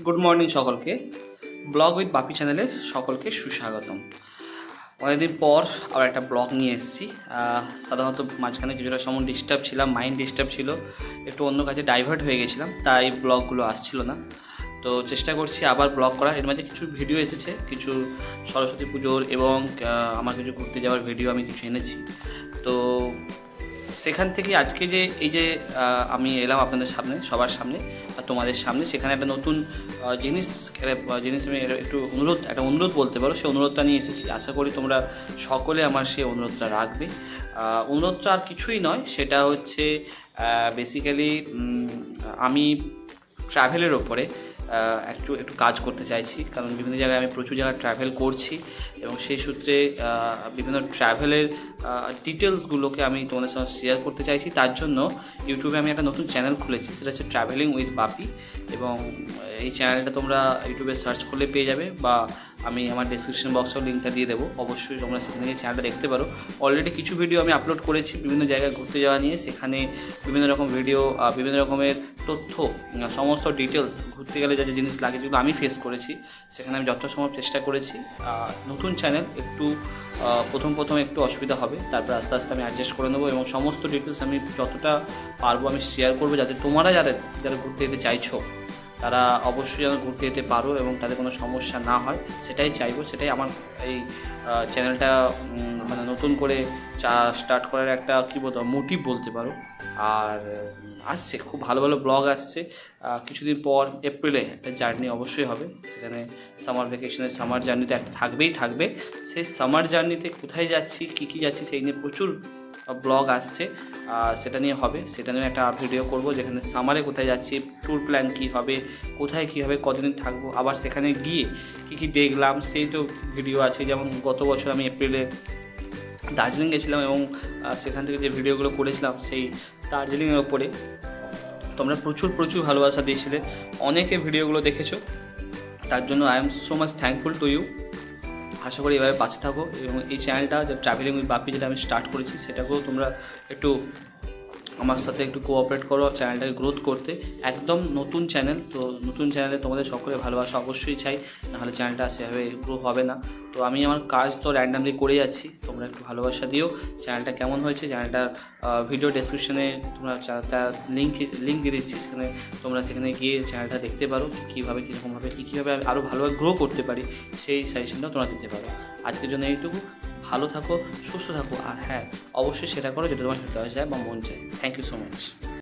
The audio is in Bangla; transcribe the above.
গুড মর্নিং সকলকে। ব্লগ উইথ বাপি চ্যানেলে সকলকে সুস্বাগতম। অনেকদিন পর আবার একটা ব্লগ নিয়ে এসেছি। সাধারণত মাঝখানে কিছুটা সময় ডিস্টার্ব ছিলাম, মাইন্ড ডিস্টার্ব ছিল, একটু অন্য কাজে ডাইভার্ট হয়ে গেছিলাম, তাই ব্লগগুলো আসছিল না। তো চেষ্টা করছি আবার ব্লগ করার। এর মাঝে কিছু ভিডিও এসেছে, কিছু সরস্বতী পুজোর এবং আমার কিছু ঘুরতে যাওয়ার ভিডিও আমি কিছু এনেছি। তো সেখান থেকে আজকে যে এই যে আমি এলাম আপনাদের সামনে, সবার সামনে, তোমাদের সামনে, সেখানে একটা নতুন জিনিস আমি একটা অনুরোধ বলতে পারো, সেই অনুরোধটা নিয়ে এসেছি। আশা করি তোমরা সকলে আমার সেই অনুরোধটা রাখবে। অনুরোধটা আর কিছুই নয়, সেটা হচ্ছে বেসিক্যালি আমি ট্রাভেলের ওপরে একটু কাজ করতে চাইছি, কারণ বিভিন্ন জায়গায় আমি প্রচুর জায়গায় ট্রাভেল করছি এবং সেই সূত্রে বিভিন্ন ট্রাভেলের ডিটেলসগুলোকে আমি তোমাদের সঙ্গে শেয়ার করতে চাইছি। তার জন্য ইউটিউবে আমি একটা নতুন চ্যানেল খুলেছি, সেটা হচ্ছে ট্রাভেলিং উইথ বাপি। এবং এই চ্যানেলটা তোমরা ইউটিউবে সার্চ করলে পেয়ে যাবে, বা আমি আমার ডেসক্রিপশন বক্সেও লিঙ্কটা দিয়ে দেবো। অবশ্যই তোমরা সেখানে গিয়ে চ্যানেলটা দেখতে পারো। অলরেডি কিছু ভিডিও আমি আপলোড করেছি বিভিন্ন জায়গায় ঘুরতে যাওয়া নিয়ে। সেখানে বিভিন্ন রকম ভিডিও, বিভিন্ন রকমের তথ্য, সমস্ত ডিটেলস, ঘুরতে গেলে যা যা জিনিস লাগে, যেগুলো আমি ফেস করেছি, সেখানে আমি যতটা সম্ভব চেষ্টা করেছি। নতুন চ্যানেল, একটু প্রথম একটু অসুবিধা হবে, তারপর আস্তে আস্তে আমি অ্যাডজাস্ট করে নেবো এবং সমস্ত ডিটেলস আমি যতটা পারবো আমি শেয়ার করবো, যাতে তোমরা যারা ঘুরতে যেতে চাইছো তারা অবশ্যই যেন ঘুরতে যেতে পারো এবং তাদের কোনো সমস্যা না হয়, সেটাই চাইবো। সেটাই আমার এই চ্যানেলটা মানে নতুন করে স্টার্ট করার একটা কী বলতো মোটিভ বলতে পারো। আর আসছে খুব ভালো ভালো ব্লগ আসছে। কিছুদিন পর এপ্রিলে একটা জার্নি অবশ্যই হবে, সেখানে সামার ভ্যাকেশনের সামার জার্নিটা একটা থাকবে। সেই সামার জার্নিতে কোথায় যাচ্ছি, কী যাচ্ছি, সেই নিয়ে প্রচুর ব্লগ আসছে। সেটা নিয়ে হবে, সেটা নিয়ে একটা ভিডিও করব, যেখানে সামারে কোথায় যাচ্ছি, ট্যুর প্ল্যান কী হবে, কোথায় কী হবে, কতদিন থাকবো, আবার সেখানে গিয়ে কী দেখলাম, সেই তো ভিডিও আছে। যেমন গত বছর আমি এপ্রিলে দার্জিলিং গেছিলাম এবং সেখান থেকে যে ভিডিওগুলো করেছিলাম সেই দার্জিলিংয়ের ওপরে তোমরা প্রচুর ভালোবাসা দিয়েছিলে, অনেকে ভিডিওগুলো দেখেছো, তার জন্য I am so much thankful to you. আশা করি এভাবে পাশে থাকো এবং এই চ্যানেলটা যে ট্রাভেলিং উইথ বাপি যেটা আমি স্টার্ট করেছি, সেটাকেও তোমরা একটু আমার সাথে একটু কোঅপারেট করো চ্যানেলটাকে গ্রোথ করতে। একদম নতুন চ্যানেল, তো নতুন চ্যানেলে তোমাদের সকলের ভালোবাসা অবশ্যই চাই, নাহলে চ্যানেলটা সেভাবে গ্রো হবে না। তো আমি আমার কাজ তো র্যান্ডামলি করে যাচ্ছি, তোমরা একটু ভালোবাসা দিও। চ্যানেলটা কেমন হয়েছে, চ্যানেলটার ভিডিও ডেসক্রিপশনে তোমরা লিঙ্ক দিয়ে দিচ্ছি, সেখানে গিয়ে চ্যানেলটা দেখতে পারো, কীভাবে কীরকমভাবে কীভাবে আরও ভালোভাবে গ্রো করতে পারি, সেই সাজেশনটাও তোমরা দিতে পারো। আজকের জন্য এইটুকু। ভালো থাকো, সুস্থ থাকো, আর হ্যাঁ অবশ্যই সেটা করো যেটা তোমার হতে যায় বা মন চায়। Thank you so much.